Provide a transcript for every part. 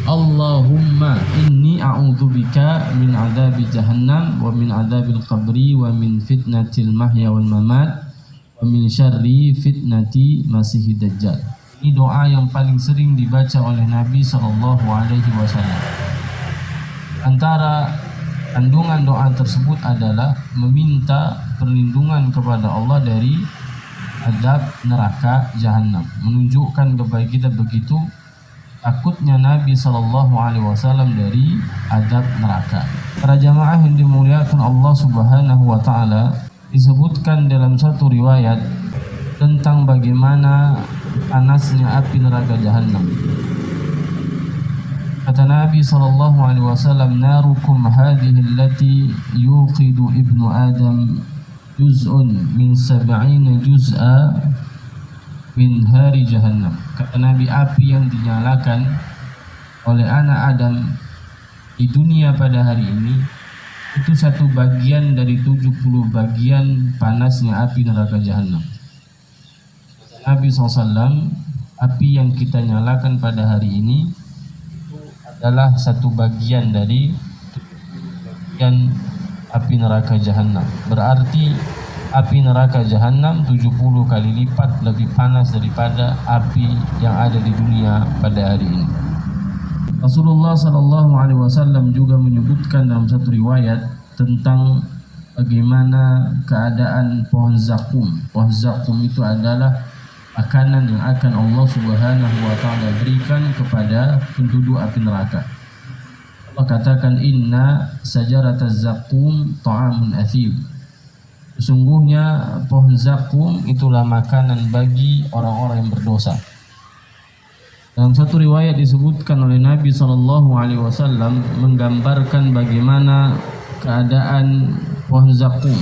Allahumma inni a'udzubika min adzabi jahannam wa min adzabil qabri wa min fitnatil mahya wal mamat wa min syarri fitnati masihid dajjal. Ini doa yang paling sering dibaca oleh Nabi sallallahu alaihi wasallam. Antara kandungan doa tersebut adalah meminta perlindungan kepada Allah dari azab neraka jahanam, menunjukkan kepada kita begitu takutnya Nabi sallallahu alaihi wasallam dari azab neraka. Para jamaah yang dimuliakan Allah Subhanahu wa taala, disebutkan dalam satu riwayat tentang bagaimana panasnya api neraka jahanam. Kata Nabi sallallahu alaihi wasallam, narukum hadhihi allati yuqidu ibnu adam juz'un min 70 juz'a min hari jahannam. Kata Nabi, api yang dinyalakan oleh anak Adam di dunia pada hari ini itu satu bagian dari 70 bagian panasnya api neraka jahanam. Nabi SAW, api yang kita nyalakan pada hari ini adalah satu bagian dari bagian api neraka jahanam. Berarti api neraka jahanam 70 kali lipat lebih panas daripada api yang ada di dunia pada hari ini. Rasulullah sallallahu alaihi wasallam juga menyebutkan dalam satu riwayat tentang bagaimana keadaan pohon zakum. Pohon zakum itu adalah makanan yang akan Allah Subhanahu wa taala berikan kepada penduduk api neraka. Allah katakan, inna sajarataz zakum ta'amun athim. Sesungguhnya pohon zakum itulah makanan bagi orang-orang yang berdosa. Dalam satu riwayat disebutkan oleh Nabi sallallahu alaihi wasallam menggambarkan bagaimana keadaan pohon zakum.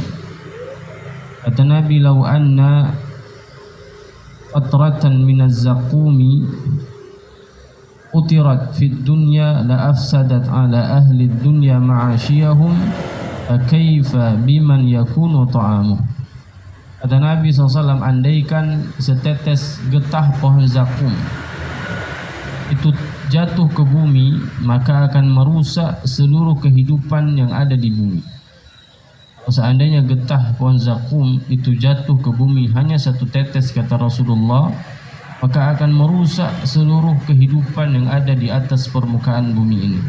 Kata Nabi, "Lau anna qatratan minaz zakumi utirat fid dunya la afsadat ala ahli dunya ma'ashiyahum kaifa biman yakunu ta'amuh." Kata Nabi SAW, andaikan setetes getah pohon zakum itu jatuh ke bumi, maka akan merusak seluruh kehidupan yang ada di bumi. Seandainya getah pohon zakum itu jatuh ke bumi hanya satu tetes, kata Rasulullah, maka akan merusak seluruh kehidupan yang ada di atas permukaan bumi ini.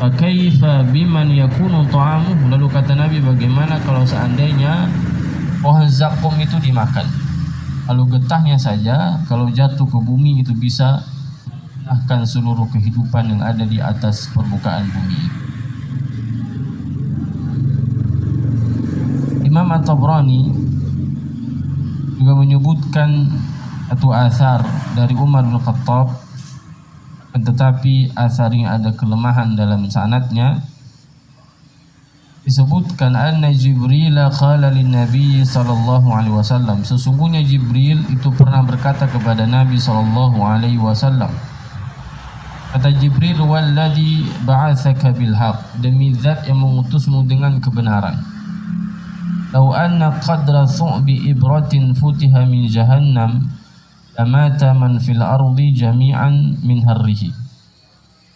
Kaifa biman yakunu ta'amuh. Lalu kata Nabi, bagaimana kalau seandainya pohon zakum itu dimakan? Lalu getahnya saja kalau jatuh ke bumi itu bisa memusnahkan seluruh kehidupan yang ada di atas permukaan bumi. Imam At-Tabrani juga menyebutkan satu asar dari Umar bin Khattab, tetapi asar ini ada kelemahan dalam sanadnya. Disebutkan anna Jibril qala lin Nabi sallallahu alaihi wasallam, sesungguhnya Jibril itu pernah berkata kepada Nabi sallallahu alaihi wasallam. Kata Jibril, walladzi ba'atsaka bil haqq, demi zat yang mengutusmu dengan kebenaran. Lau anna qadra thu'bi ibratin futiha min jahannam amata man fil ardi jami'an min harrihi.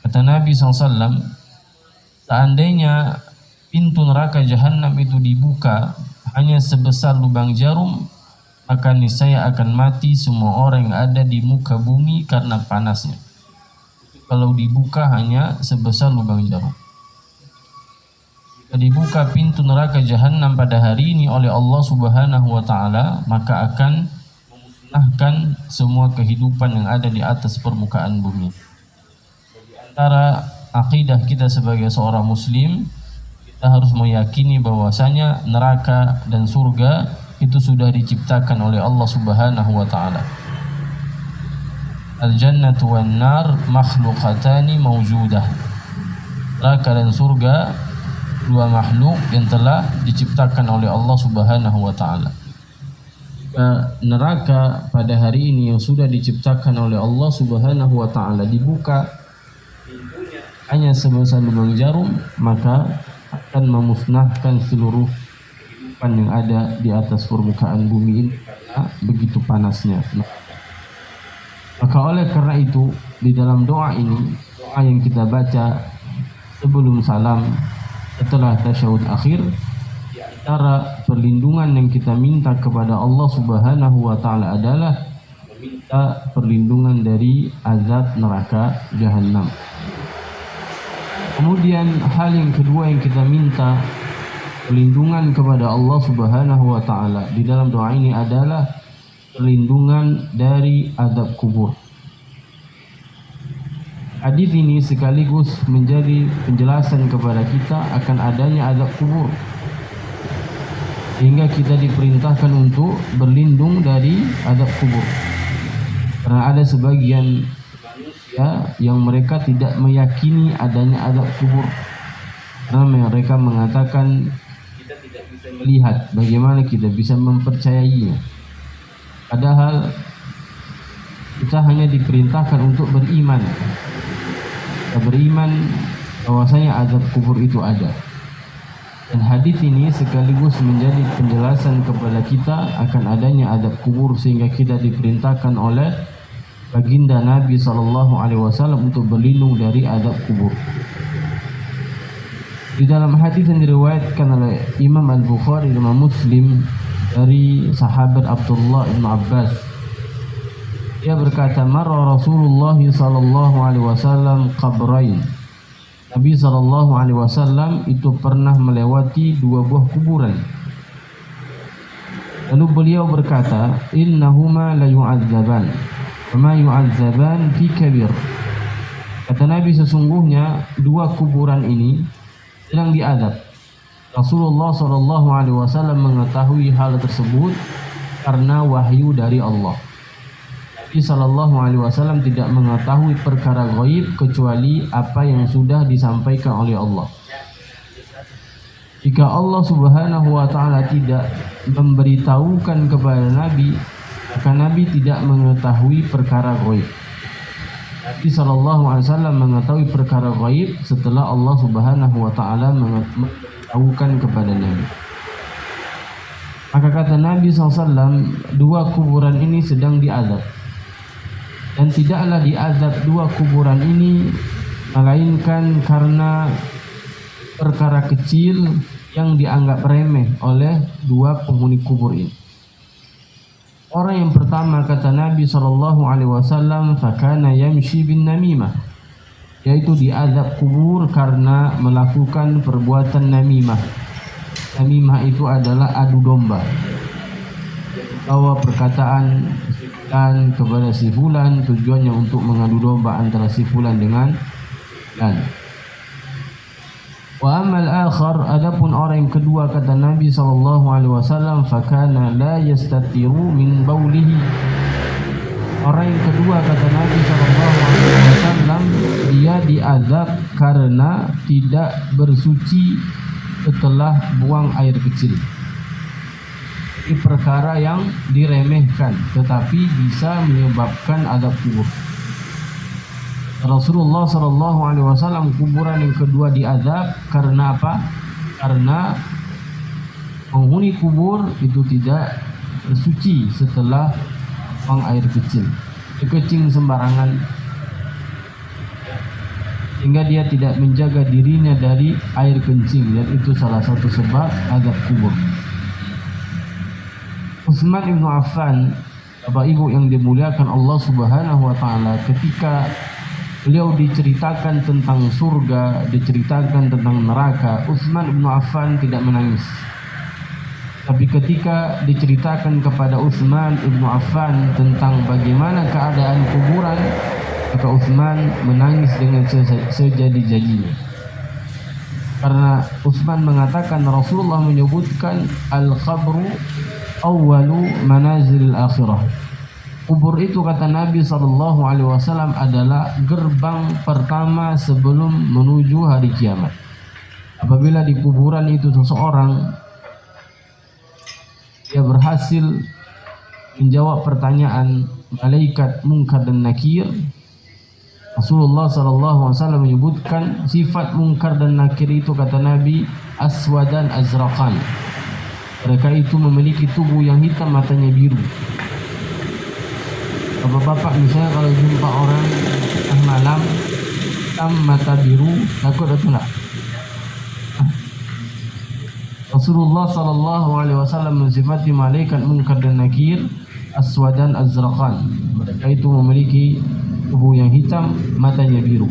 Kata Nabi SAW, seandainya pintu neraka jahanam itu dibuka hanya sebesar lubang jarum, maka niscaya akan mati semua orang yang ada di muka bumi karena panasnya. Kalau dibuka hanya sebesar lubang jarum. Jika dibuka pintu neraka jahanam pada hari ini oleh Allah Subhanahu wa taala, maka akan memusnahkan semua kehidupan yang ada di atas permukaan bumi. Antara akidah kita sebagai seorang muslim, kita harus meyakini bahwasanya neraka dan surga itu sudah diciptakan oleh Allah Subhanahu wa taala. Al-jannatu wan nar makhluqatani mawjudah. Neraka dan surga dua makhluk yang telah diciptakan oleh Allah Subhanahu wa taala. Neraka pada hari ini yang sudah diciptakan oleh Allah Subhanahu wa taala dibuka hanya sebesar lubang jarum, maka akan memusnahkan seluruh kehidupan yang ada di atas permukaan bumi ini karena begitu panasnya. Maka oleh karena itu di dalam doa ini, doa yang kita baca sebelum salam setelah tasyahud akhir, di antara perlindungan yang kita minta kepada Allah Subhanahu wa taala adalah meminta perlindungan dari azab neraka jahanam. Kemudian hal yang kedua yang kita minta perlindungan kepada Allah Subhanahu wa taala di dalam doa ini adalah perlindungan dari azab kubur. Hadis ini sekaligus menjadi penjelasan kepada kita akan adanya azab kubur, sehingga kita diperintahkan untuk berlindung dari azab kubur. Karena ada sebagian manusia yang mereka tidak meyakini adanya azab kubur, karena mereka mengatakan kita tidak bisa melihat, bagaimana kita bisa mempercayainya. Padahal kita hanya diperintahkan untuk beriman. Kita beriman bahwasanya azab kubur itu ada. Dan hadis ini sekaligus menjadi penjelasan kepada kita akan adanya azab kubur, sehingga kita diperintahkan oleh baginda Nabi SAW untuk berlindung dari azab kubur. Di dalam hadis yang diriwayatkan oleh Imam Al-Bukhari dan Muslim dari sahabat Abdullah bin Abbas, dia berkata, marra Rasulullah sallallahu alaihi wasallam qabrain. Nabi sallallahu alaihi wasallam itu pernah melewati dua buah kuburan. Lalu beliau berkata, innahuma la yu'adzaban wa ma yu'adzaban fi kabir. Kata Nabi, sesungguhnya dua kuburan ini sedang diazab. Rasulullah sallallahu alaihi wasallam mengetahui hal tersebut karena wahyu dari Allah. Nabi sallallahu alaihi wasallam tidak mengetahui perkara gaib kecuali apa yang sudah disampaikan oleh Allah. Jika Allah Subhanahu wa taala tidak memberitahukan kepada Nabi, maka Nabi tidak mengetahui perkara gaib. Nabi sallallahu alaihi wasallam mengetahui perkara gaib setelah Allah Subhanahu wa taala memberitahukan kepada Nabi. Maka kata Nabi SAW, dua kuburan ini sedang diazab. Dan tidaklah diazab dua kuburan ini melainkan karena perkara kecil yang dianggap remeh oleh dua penghuni kubur ini. Orang yang pertama, kata Nabi SAW, fakana yamshi bin namimah, yaitu diazab kubur karena melakukan perbuatan namimah. Namimah itu adalah adu domba, bawa perkataan dan kepada si fulan, tujuannya untuk mengadu domba antara si fulan dengan dan. Wa amal akhar, adapun orang yang kedua, kata Nabi SAW, fakana la yastatiru min baulihi. Orang yang kedua, kata Nabi SAW, dia diazab karena tidak bersuci setelah buang air kecil. Ini perkara yang diremehkan tetapi bisa menyebabkan azab kubur. Rasulullah SAW kuburan yang kedua diazab karena apa? Karena penghuni kubur itu tidak bersuci setelah buang air kecil, kencing sembarangan, sehingga dia tidak menjaga dirinya dari air kencing, dan itu salah satu sebab azab kubur. Utsman bin Affan, Bapak Ibu yang dimuliakan Allah Subhanahu wa taala, ketika beliau diceritakan tentang surga, diceritakan tentang neraka, Utsman bin Affan tidak menangis. Tapi ketika diceritakan kepada Utsman bin Affan tentang bagaimana keadaan kuburan, maka Utsman menangis dengan sejadi-jadinya. Karena Utsman mengatakan, Rasulullah menyebutkan al-qabru awwalu manazilil akhirah. Kubur itu, kata Nabi SAW, adalah gerbang pertama sebelum menuju hari kiamat. Apabila di kuburan itu seseorang dia berhasil menjawab pertanyaan malaikat Munkar dan Nakir, Rasulullah SAW menyebutkan sifat Munkar dan Nakir itu, kata Nabi, aswadan azraqan. Mereka itu memiliki tubuh yang hitam, matanya biru. Bapak-bapak misalnya kalau jumpa orang tengah malam hitam mata biru, takut atau enggak? Rasulullah sallallahu alaihi wasallam mensifati malaikat munkar dan nakir aswadan azraqan. Mereka itu memiliki tubuh yang hitam, matanya biru.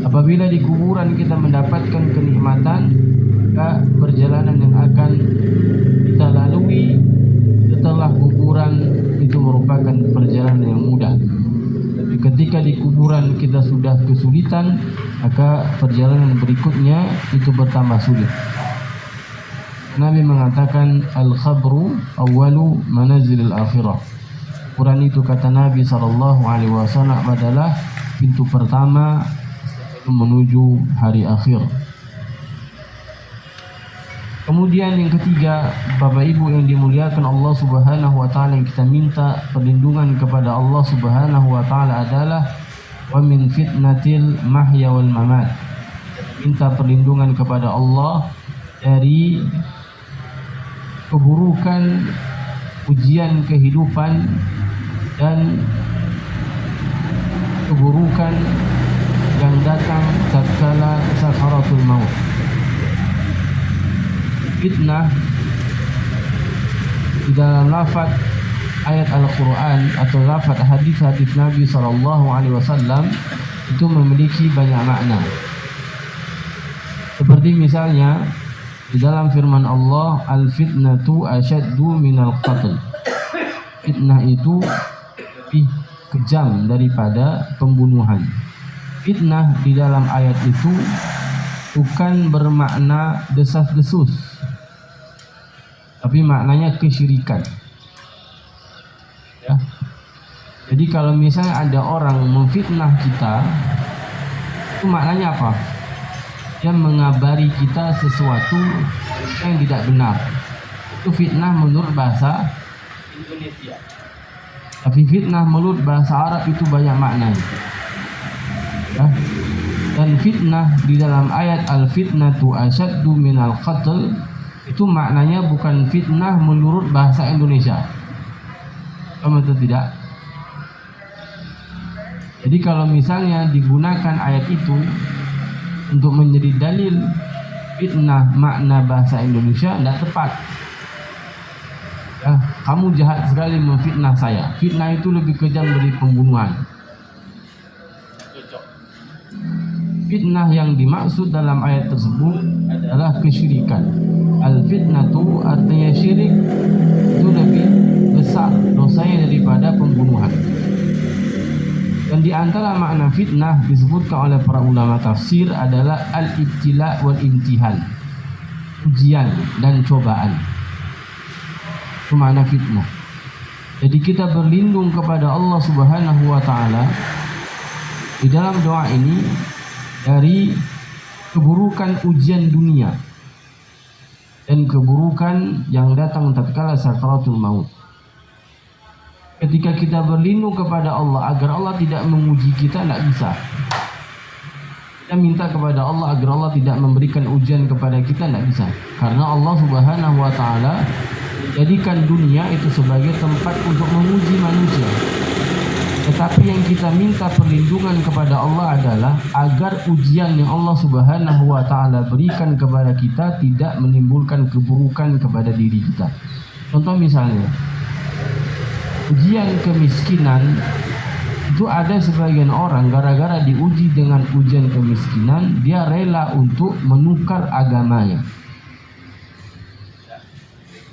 Apabila di kuburan kita mendapatkan kenikmatan, maka perjalanan yang akan kita lalui setelah kuburan itu merupakan perjalanan yang mudah. Tapi ketika di kuburan kita sudah kesulitan, maka perjalanan berikutnya itu bertambah sulit. Nabi mengatakan al-khabru awwalu manazilil akhirah. Kuburan itu kata Nabi SAW adalah pintu pertama menuju hari akhir. Kemudian yang ketiga, Bapak Ibu yang dimuliakan Allah Subhanahu wa taala, yang kita minta perlindungan kepada Allah Subhanahu wa taala adalah wa min fitnatil mahya wal mamat. Minta perlindungan kepada Allah dari keburukan ujian kehidupan dan keburukan yang datang tatkala sakaratul maut. Fitnah di dalam lafaz ayat Al-Quran atau lafaz hadis-hadis Nabi SAW itu memiliki banyak makna. Seperti misalnya di dalam firman Allah, al-fitnatu asyaddu minal qatl. Fitnah itu lebih kejam daripada pembunuhan. Fitnah di dalam ayat itu bukan bermakna desas-desus, tapi maknanya kesyirikan. Ya. Jadi kalau misalnya ada orang memfitnah kita, itu maknanya apa? Dia mengabari kita sesuatu yang tidak benar. Itu fitnah menurut bahasa Indonesia. Tapi fitnah menurut bahasa Arab itu banyak maknanya. Ya. Dan fitnah di dalam ayat al-fitnatu asyaddu minal qatl itu maknanya bukan fitnah menurut bahasa Indonesia. Paham atau tidak? Jadi kalau misalnya digunakan ayat itu untuk menjadi dalil fitnah makna bahasa Indonesia, tidak tepat. Ya, kamu jahat sekali memfitnah saya. Fitnah itu lebih kejam dari pembunuhan. Fitnah yang dimaksud dalam ayat tersebut adalah kesyirikan. Al-fitnatu artinya syirik itu lebih besar dosanya daripada pembunuhan. Dan di antara makna fitnah disebutkan oleh para ulama tafsir adalah al-ibtila wal imtihan, ujian dan cobaan. Itu makna fitnah. Jadi kita berlindung kepada Allah Subhanahu wa taala di dalam doa ini dari keburukan ujian dunia dan keburukan yang datang tatkala sakaratul maut. Ketika kita berlindung kepada Allah agar Allah tidak menguji kita, tidak bisa. Kita minta kepada Allah agar Allah tidak memberikan ujian kepada kita, tidak bisa. Karena Allah Subhanahu wa taala jadikan dunia itu sebagai tempat untuk menguji manusia. Tetapi yang kita minta perlindungan kepada Allah adalah agar ujian yang Allah Subhanahu wa taala berikan kepada kita tidak menimbulkan keburukan kepada diri kita. Contoh misalnya, ujian kemiskinan itu ada sebagian orang gara-gara diuji dengan ujian kemiskinan, dia rela untuk menukar agamanya.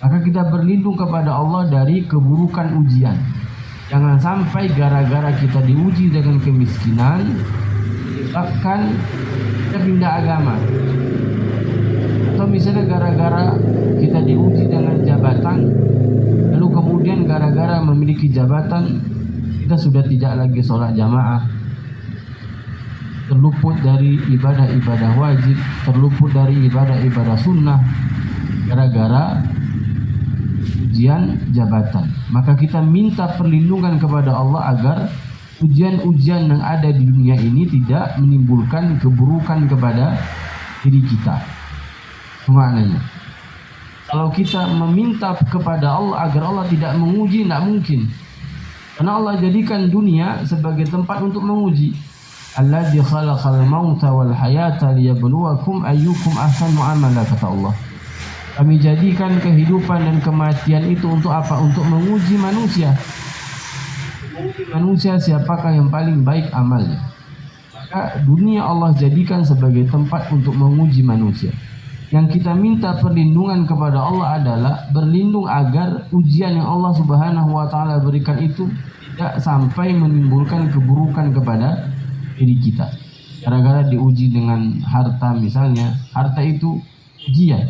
Maka kita berlindung kepada Allah dari keburukan ujian. Jangan sampai gara-gara kita diuji dengan kemiskinan, bahkan kita pindah agama. Atau misalnya gara-gara kita diuji dengan jabatan, lalu kemudian gara-gara memiliki jabatan, kita sudah tidak lagi sholat jamaah, terluput dari ibadah-ibadah wajib, terluput dari ibadah-ibadah sunnah, gara-gara ujian jabatan. Maka kita minta perlindungan kepada Allah agar ujian-ujian yang ada di dunia ini tidak menimbulkan keburukan kepada diri kita. Maknanya, kalau kita meminta kepada Allah agar Allah tidak menguji, tidak mungkin. Karena Allah jadikan dunia sebagai tempat untuk menguji. Alladzi khalaqal mauta wal hayata liyabluwakum ayyukum ahsanu amala, kata Allah. Kami jadikan kehidupan dan kematian itu untuk apa? Untuk menguji manusia. Menguji manusia siapakah yang paling baik amalnya. Maka dunia Allah jadikan sebagai tempat untuk menguji manusia. Yang kita minta perlindungan kepada Allah adalah berlindung agar ujian yang Allah Subhanahu wa taala berikan itu tidak sampai menimbulkan keburukan kepada diri kita. Gara-gara diuji dengan harta misalnya, harta itu ujian.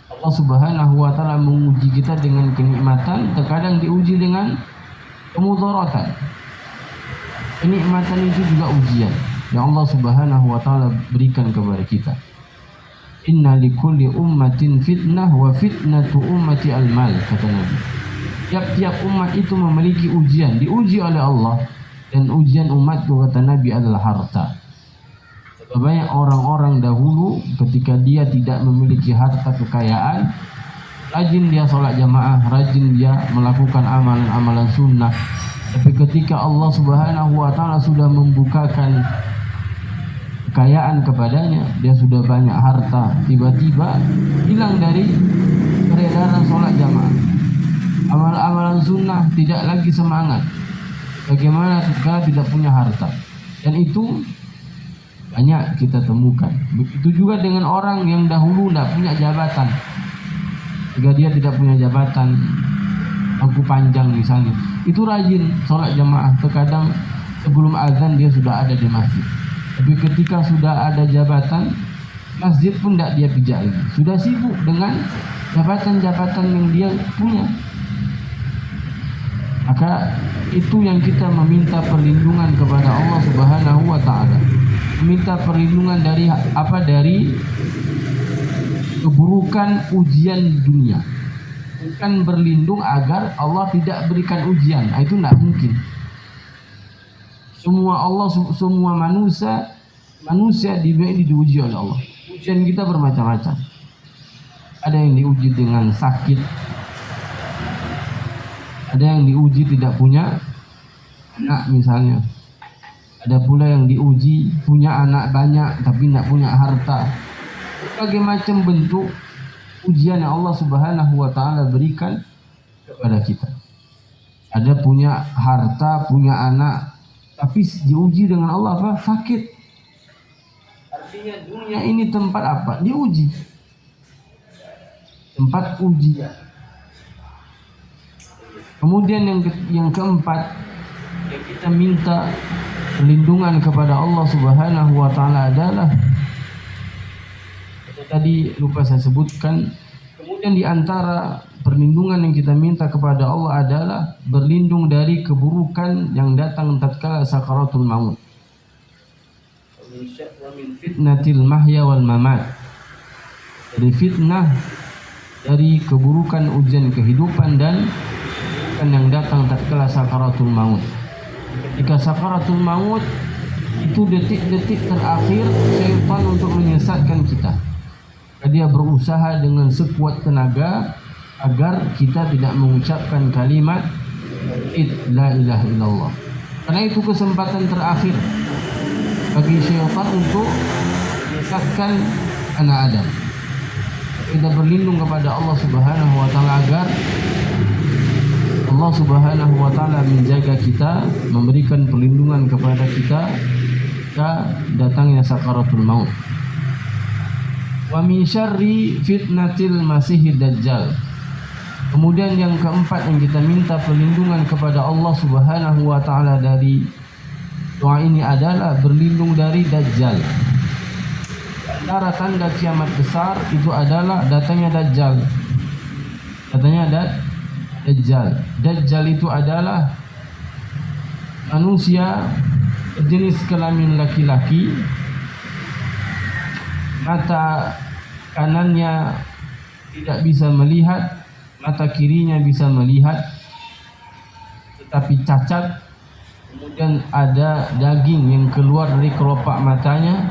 Allah Subhanahu wa taala menguji kita dengan kenikmatan, terkadang diuji dengan kemudaratan. Kenikmatan itu juga ujian yang Allah Subhanahu wa taala berikan kepada kita. Inna likulli ummatin fitnah wa fitnatu ummati al-mal, kata Nabi. Tiap-tiap umat itu memiliki ujian, diuji oleh Allah, dan ujian umatku, kata Nabi, adalah harta. Banyak orang-orang dahulu ketika dia tidak memiliki harta kekayaan, rajin dia sholat jamaah, rajin dia melakukan amalan-amalan sunnah. Tapi ketika Allah Subhanahu wa taala sudah membukakan kekayaan kepadanya, dia sudah banyak harta, tiba-tiba hilang dari peredaran sholat jamaah. Amalan-amalan sunnah tidak lagi semangat. Bagaimana ketika tidak punya harta? Dan itu banyak kita temukan. Begitu juga dengan orang yang dahulu tidak punya jabatan. Jika dia tidak punya jabatan, bangku panjang misalnya, itu rajin sholat jamaah. Terkadang sebelum azan dia sudah ada di masjid. Tapi ketika sudah ada jabatan, masjid pun tidak dia pijak lagi. Sudah sibuk dengan jabatan-jabatan yang dia punya. Maka itu yang kita meminta perlindungan kepada Allah Subhanahu wa taala. Meminta perlindungan dari apa? Dari keburukan ujian dunia. Bukan berlindung agar Allah tidak berikan ujian. Itu tidak mungkin. Semua manusia di dunia ini diuji oleh Allah. Ujian kita bermacam-macam. Ada yang diuji dengan sakit, ada yang diuji tidak punya anak misalnya, ada pula yang diuji punya anak banyak tapi tidak punya harta. Berbagai macam bentuk ujian yang Allah Subhanahu wa taala berikan kepada kita. Ada punya harta, punya anak, tapi diuji dengan Allah apa? Sakit. Artinya dunia ini tempat apa? Diuji. Tempat ujian. Kemudian yang keempat, yang kita minta perlindungan kepada Allah Subhanahu wa taala adalah, tadi lupa saya sebutkan, kemudian di antara perlindungan yang kita minta kepada Allah adalah berlindung dari keburukan yang datang tatkala sakaratul maut. Fitnatil mahya wal mamat. Dari fitnah, dari keburukan ujian kehidupan dan yang datang tatkala sakaratul maut. Ketika sakaratul maut itu detik-detik terakhir syaitan untuk menyesatkan kita. Dia berusaha dengan sekuat tenaga agar kita tidak mengucapkan kalimat la ilaha illallah. Karena itu kesempatan terakhir bagi syaitan untuk menyesatkan anak Adam. Kita berlindung kepada Allah Subhanahu wa taala agar Allah Subhanahu wa taala menjaga kita, memberikan perlindungan kepada kita ketika datangnya sakaratul maut. Wa min syarri fitnatil masihid dajjal. Kemudian yang keempat yang kita minta perlindungan kepada Allah Subhanahu wa taala dari doa ini adalah berlindung dari dajjal. Antara tanda kiamat besar itu adalah datangnya dajjal. Katanya Dajjal. Dajjal itu adalah manusia jenis kelamin laki-laki, mata kanannya tidak bisa melihat, mata kirinya bisa melihat tetapi cacat. Kemudian ada daging yang keluar dari kelopak matanya.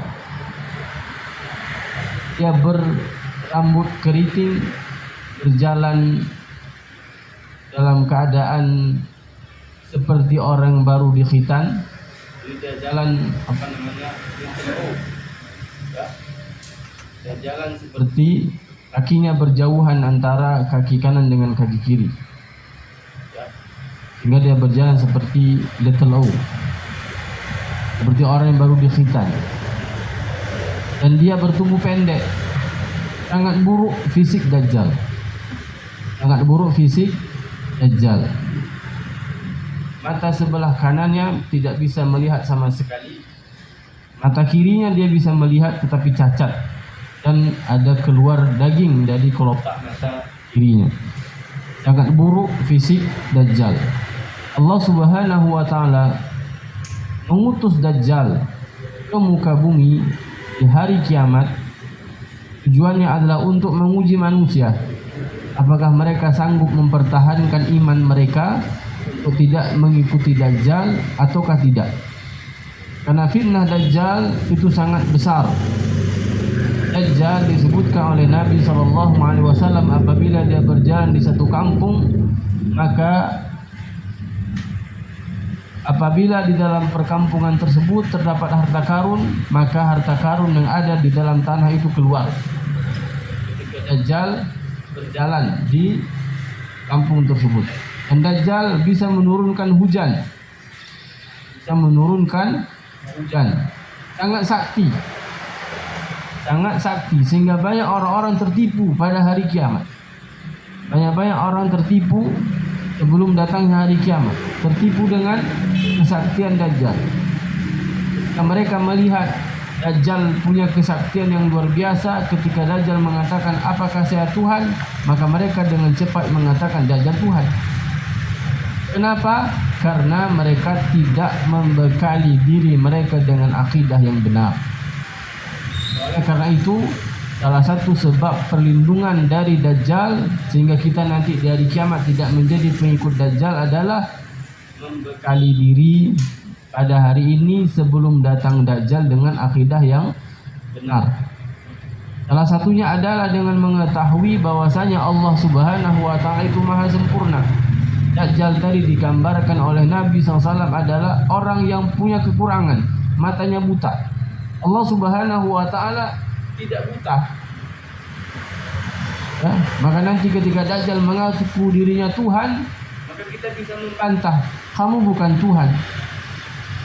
Dia berambut keriting, berjalan dalam keadaan seperti orang baru dikhitan. Dia jalan dia jalan seperti kakinya berjauhan antara kaki kanan dengan kaki kiri, sehingga dia berjalan seperti little O, seperti orang yang baru dikhitan. Dan dia bertubuh pendek. Sangat buruk fisik Dajjal. Sangat buruk fisik Dajjal. Mata sebelah kanannya tidak bisa melihat sama sekali. Mata kirinya dia bisa melihat tetapi cacat, dan ada keluar daging dari kelopak mata kirinya. Sangat buruk fisik Dajjal. Allah Subhanahu wa taala mengutus Dajjal ke muka bumi di hari kiamat. Tujuannya adalah untuk menguji manusia, apakah mereka sanggup mempertahankan iman mereka untuk tidak mengikuti Dajjal ataukah tidak. Karena fitnah Dajjal itu sangat besar. Dajjal disebutkan oleh Nabi SAW apabila dia berjalan di satu kampung, maka apabila di dalam perkampungan tersebut terdapat harta karun, maka harta karun yang ada di dalam tanah itu keluar. Ketika Dajjal berjalan di kampung tersebut, dan Dajjal bisa menurunkan hujan, sangat sakti, sehingga banyak orang-orang tertipu pada hari kiamat. Banyak orang tertipu sebelum datangnya hari kiamat, tertipu dengan kesaktian Dajjal. Ketika mereka melihat Dajjal punya kesaktian yang luar biasa, ketika Dajjal mengatakan apakah saya Tuhan, maka mereka dengan cepat mengatakan Dajjal Tuhan. Kenapa? Karena mereka tidak membekali diri mereka dengan akidah yang benar. Oleh karena itu, salah satu sebab perlindungan dari Dajjal sehingga kita nanti dari kiamat tidak menjadi pengikut Dajjal adalah membekali diri pada hari ini sebelum datang Dajjal dengan akidah yang benar. Salah satunya adalah dengan mengetahui bahwasanya Allah Subhanahu wa taala itu maha sempurna. Dajjal tadi digambarkan oleh Nabi SAW adalah orang yang punya kekurangan, matanya buta. Allah Subhanahu wa taala tidak buta. Ya, maka nanti ketika Dajjal mengaku dirinya Tuhan, maka kita bisa membantah, kamu bukan Tuhan,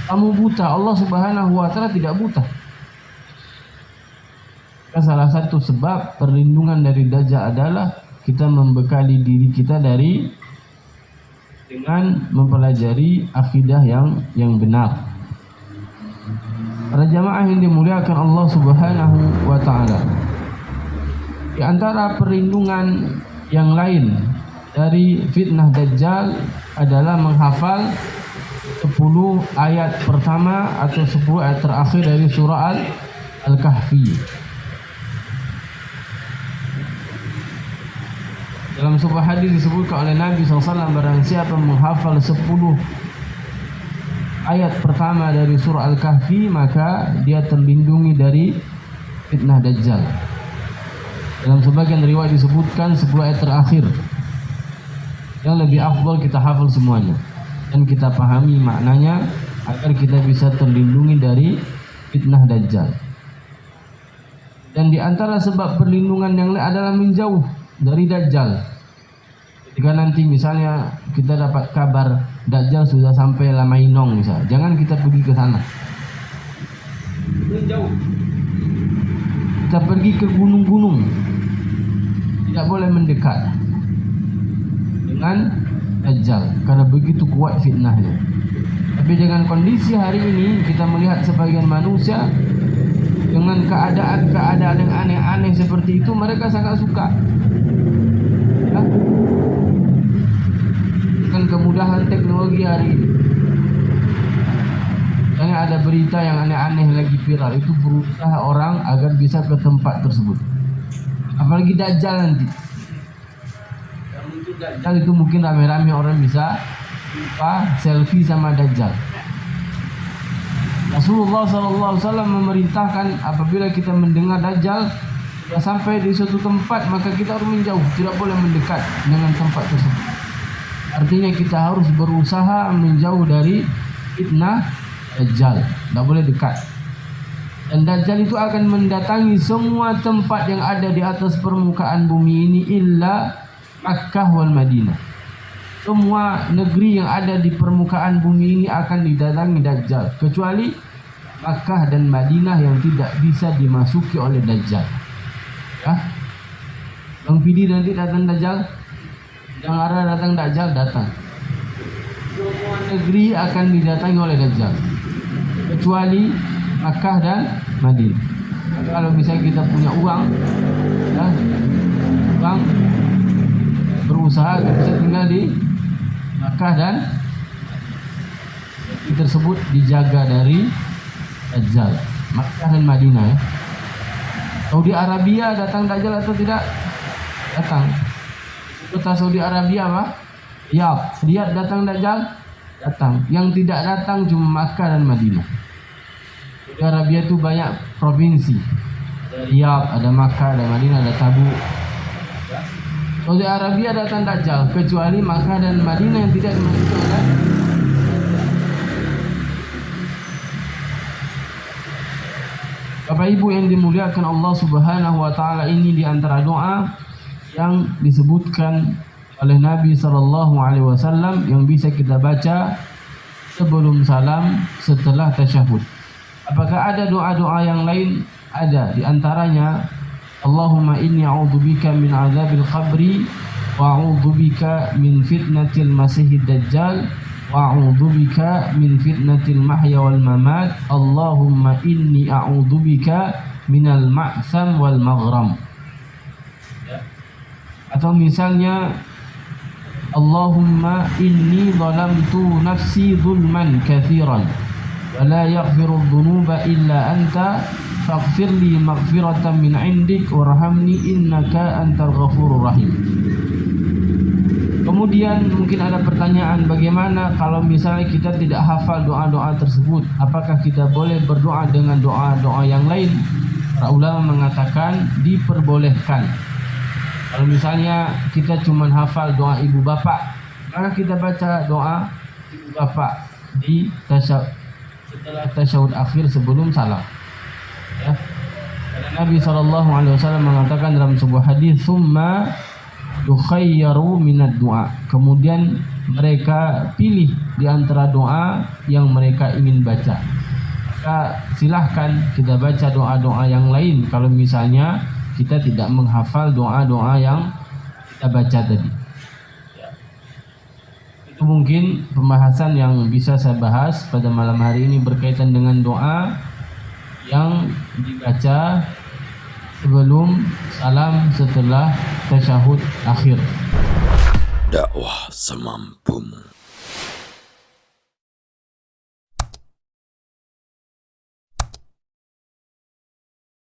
kamu buta. Allah Subhanahu wa taala tidak buta. Salah satu sebab perlindungan dari Dajjal adalah kita membekali diri kita dengan mempelajari akidah yang benar. Para jamaah yang dimuliakan Allah Subhanahu wa taala, di antara perlindungan yang lain dari fitnah Dajjal adalah menghafal 10 ayat pertama atau 10 ayat terakhir dari surah Al-Kahfi. Dalam sebuah hadis disebutkan oleh Nabi SAW, barang siapa menghafal 10 ayat pertama dari surah Al-Kahfi, maka dia terlindungi dari fitnah Dajjal. Dalam sebagian riwayat disebutkan 10 ayat terakhir. Yang lebih afdal kita hafal semuanya dan kita pahami maknanya agar kita bisa terlindungi dari fitnah Dajjal. Dan di antara sebab perlindungan yang lain adalah menjauh dari Dajjal. Jika nanti misalnya kita dapat kabar Dajjal sudah sampai Lamainong misalnya, jangan kita pergi ke sana. Menjauh. Kita pergi ke gunung-gunung. Tidak boleh mendekat dengan Dajjal karena begitu kuat fitnahnya. Tapi dengan kondisi hari ini kita melihat sebagian manusia dengan keadaan yang aneh-aneh seperti itu, mereka sangat suka. Ya? Dengan kemudahan teknologi hari ini. Karena ada berita yang aneh-aneh lagi viral, itu berusaha orang agar bisa ke tempat tersebut. Apalagi Dajjal nanti. Yang muncul Dajjal itu mungkin rame-rame orang bisa selfie sama Dajjal. Rasulullah SAW memerintahkan apabila kita mendengar Dajjal sudah sampai di suatu tempat, maka kita harus menjauh, tidak boleh mendekat dengan tempat tersebut. Artinya kita harus berusaha menjauh dari fitnah Dajjal, tidak boleh dekat. Dan Dajjal itu akan mendatangi semua tempat yang ada di atas permukaan bumi ini illa Makkah wal Madinah. Semua negeri yang ada di permukaan bumi ini akan didatangi Dajjal, kecuali Makkah dan Madinah yang tidak bisa dimasuki oleh Dajjal. Bang Pidi nanti datang Dajjal, yang arah datang Dajjal, datang. Semua negeri akan didatangi oleh Dajjal, kecuali Makkah dan Madinah. Kalau misalnya kita punya uang, berusaha kita bisa tinggal di Makkah dan tersebut dijaga dari Dajjal. Makkah dan Madinah ya. Saudi Arabia datang Dajjal atau tidak? Datang. Kota Saudi Arabia apa? Riyadh datang Dajjal? Datang. Yang tidak datang cuma Makkah dan Madinah. Saudi Arabia itu banyak provinsi. Riyadh, ada Makkah, ada Madinah, ada Tabuk. Saudi Arabia datang Dajjal, kecuali Makkah dan Madinah yang tidak dimasuki oleh Bapak Ibu yang dimuliakan Allah Subhanahu wa taala. Ini di antara doa yang disebutkan oleh Nabi sallallahu alaihi wasallam yang bisa kita baca sebelum salam, setelah tasyahud. Apakah ada doa-doa yang lain? Ada, di antaranya Allahumma inni a'udzubika min azabil qabri wa a'udzubika min fitnatil masiihid dajjal wa a'udzubika min fitnatil mahya wal mamat. Allahumma inni a'udzubika minal ma'tham wal maghram. Atau misalnya Allahumma inni zalamtu nafsi zulman katsiran wa la yaghfiru dzunuba illa anta faghfirli maghfiratan min 'indik warhamni innaka antal ghafurur rahim. Kemudian mungkin ada pertanyaan, bagaimana kalau misalnya kita tidak hafal doa-doa tersebut? Apakah kita boleh berdoa dengan doa-doa yang lain? Para ulama mengatakan diperbolehkan. Kalau misalnya kita cuma hafal doa ibu bapak, maka kita baca doa ibu bapak di setelah tasyahud akhir sebelum salam. Ya. Nabi SAW mengatakan dalam sebuah hadis, "Tsumma yukhayyaru minad du'a." Kemudian mereka pilih di antara doa yang mereka ingin baca. Maka silahkan kita baca doa-doa yang lain kalau misalnya kita tidak menghafal doa-doa yang kita baca tadi. Itu mungkin pembahasan yang bisa saya bahas pada malam hari ini berkaitan dengan doa yang dibaca sebelum salam, setelah tasyahud akhir. Dakwah semampumu.